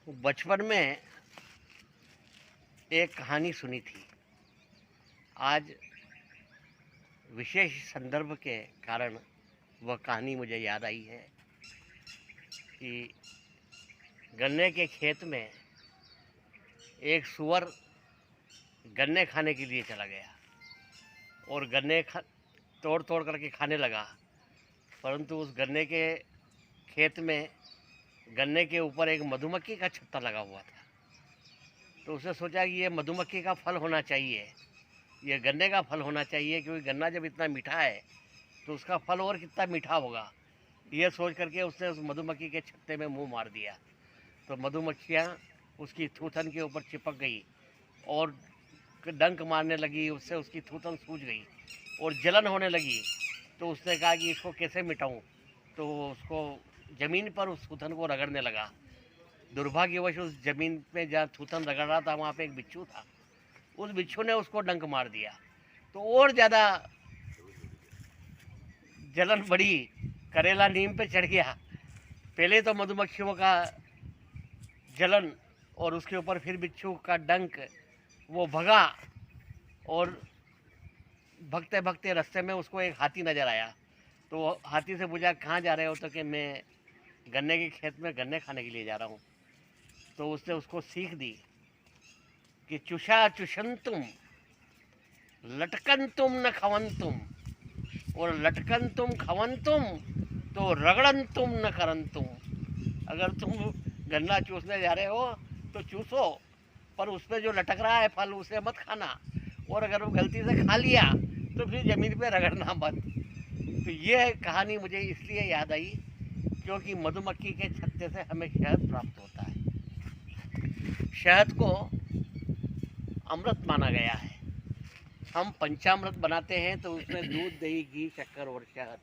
बचपन में एक कहानी सुनी थी। आज विशेष संदर्भ के कारण वह कहानी मुझे याद आई है कि गन्ने के खेत में एक सूअर गन्ने खाने के लिए चला गया और गन्ने तोड़ तोड़ करके खाने लगा। परंतु उस गन्ने के खेत में गन्ने के ऊपर एक मधुमक्खी का छत्ता लगा हुआ था। तो उसने सोचा कि ये मधुमक्खी का फल होना चाहिए, ये गन्ने का फल होना चाहिए, क्योंकि गन्ना जब इतना मीठा है तो उसका फल और कितना मीठा होगा। ये सोच करके उसने उस मधुमक्खी के छत्ते में मुंह मार दिया। तो मधुमक्खियाँ उसकी थूथन के ऊपर चिपक गई और डंक मारने लगी। उससे उसकी थूथन सूज गई और जलन होने लगी। तो उसने कहा कि इसको कैसे मिटाऊं। तो उसको ज़मीन पर उस थूथन को रगड़ने लगा। दुर्भाग्यवश उस ज़मीन पे जहाँ थूथन रगड़ रहा था वहाँ पे एक बिच्छू था। उस बिच्छू ने उसको डंक मार दिया तो और ज़्यादा जलन बढ़ी। करेला नीम पे चढ़ गया। पहले तो मधुमक्खियों का जलन और उसके ऊपर फिर बिच्छू का डंक। वो भगा और भगते भगते रास्ते में उसको एक हाथी नज़र आया। तो वो हाथी से पूछा, कहाँ जा रहे हो? तो कि मैं गन्ने के खेत में गन्ने खाने के लिए जा रहा हूँ। तो उसने उसको सीख दी कि चुषा चुषंतुम लटकन न खवंतुम, और लटकन खवंतुम तो रगड़न न करंतुम। अगर तुम गन्ना चूसने जा रहे हो तो चूसो, पर उसमें जो लटक रहा है फल उसे मत खाना। और अगर वो गलती से खा लिया तो फिर ज़मीन पे रगड़ना मत। तो ये कहानी मुझे इसलिए याद आई क्योंकि मधुमक्खी के छत्ते से हमें शहद प्राप्त होता है। शहद को अमृत माना गया है। हम पंचामृत बनाते हैं तो उसमें दूध, दही, घी, शक्कर और शहद,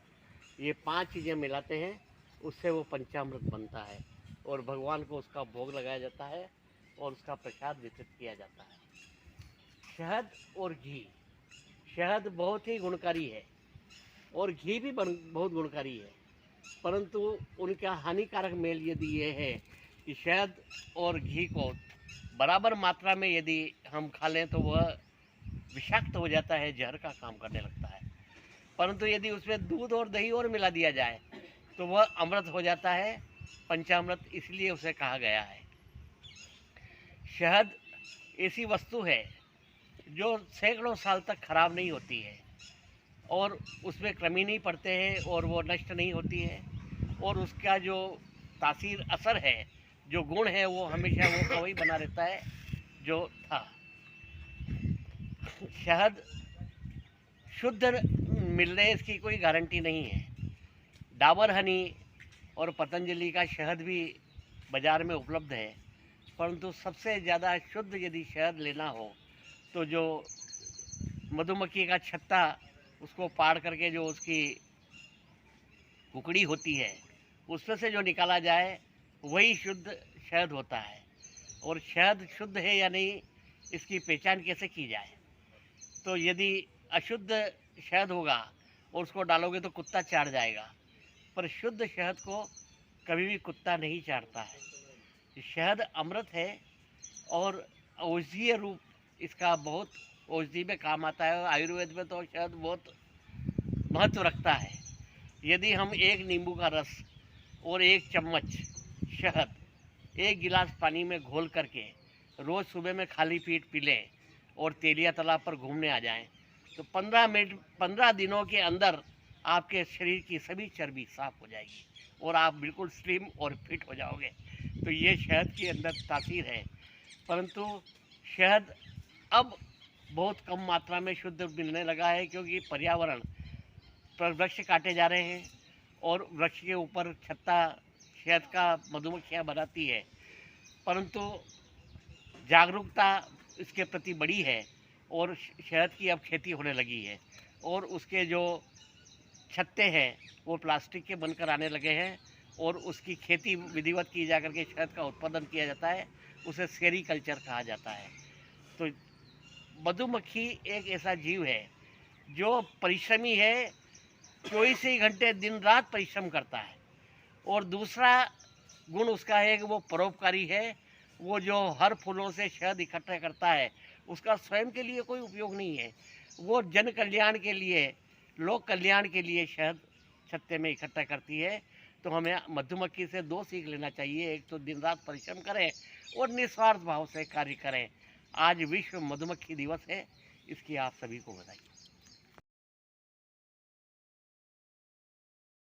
ये 5 चीज़ें मिलाते हैं, उससे वो पंचामृत बनता है और भगवान को उसका भोग लगाया जाता है और उसका प्रसाद वितरित किया जाता है। शहद और घी, शहद बहुत ही गुणकारी है और घी भी बहुत गुणकारी है, परंतु उनका हानिकारक मेल यदि ये है कि शहद और घी को बराबर मात्रा में यदि हम खा लें तो वह विषाक्त हो जाता है, जहर का काम करने लगता है। परंतु यदि उसमें दूध और दही और मिला दिया जाए तो वह अमृत हो जाता है, पंचामृत, इसलिए उसे कहा गया है। शहद ऐसी वस्तु है जो सैकड़ों साल तक खराब नहीं होती है और उसमें कृमि नहीं पड़ते हैं और वो नष्ट नहीं होती है, और उसका जो तासीर असर है, जो गुण है, वो हमेशा वो का वही बना रहता है जो था। शहद शुद्ध मिलने इसकी कोई गारंटी नहीं है। डाबर हनी और पतंजलि का शहद भी बाज़ार में उपलब्ध है, परंतु सबसे ज़्यादा शुद्ध यदि शहद लेना हो तो जो मधुमक्खी का छत्ता उसको पाड़ करके जो उसकी कुकड़ी होती है उसमें से जो निकाला जाए वही शुद्ध शहद होता है। और शहद शुद्ध है या नहीं इसकी पहचान कैसे की जाए? तो यदि अशुद्ध शहद होगा और उसको डालोगे तो कुत्ता चाट जाएगा, पर शुद्ध शहद को कभी भी कुत्ता नहीं चाटता है। शहद अमृत है और औषधीय रूप इसका बहुत औषधि में काम आता है। आयुर्वेद में तो शहद बहुत महत्व रखता है। यदि हम एक नींबू का रस और 1 चम्मच शहद 1 गिलास पानी में घोल करके रोज़ सुबह में खाली पेट पी लें और तेलिया तालाब पर घूमने आ जाएं तो 15 दिनों के अंदर आपके शरीर की सभी चर्बी साफ हो जाएगी और आप बिल्कुल स्लिम और फिट हो जाओगे। तो ये शहद के अंदर तासीर है। परंतु शहद अब बहुत कम मात्रा में शुद्ध मिलने लगा है क्योंकि पर्यावरण पर वृक्ष काटे जा रहे हैं और वृक्ष के ऊपर छत्ता शहद का मधुमक्खियाँ बनाती है। परंतु जागरूकता इसके प्रति बड़ी है और शहद की अब खेती होने लगी है और उसके जो छत्ते हैं वो प्लास्टिक के बनकर आने लगे हैं और उसकी खेती विधिवत की जा करके शहद का उत्पादन किया जाता है। उसे सेरीकल्चर कहा जाता है। तो मधुमक्खी एक ऐसा जीव है जो परिश्रमी है, 24 ही घंटे दिन रात परिश्रम करता है। और दूसरा गुण उसका है कि वो परोपकारी है वो जो हर फूलों से शहद इकट्ठा करता है उसका स्वयं के लिए कोई उपयोग नहीं है। वो जन कल्याण के लिए, लोक कल्याण के लिए शहद छत्ते में इकट्ठा करती है। तो हमें मधुमक्खी से दो सीख लेना चाहिए। एक तो दिन रात परिश्रम करें और निस्वार्थ भाव से कार्य करें। आज विश्व मधुमक्खी दिवस है, इसकी आप सभी को बधाई।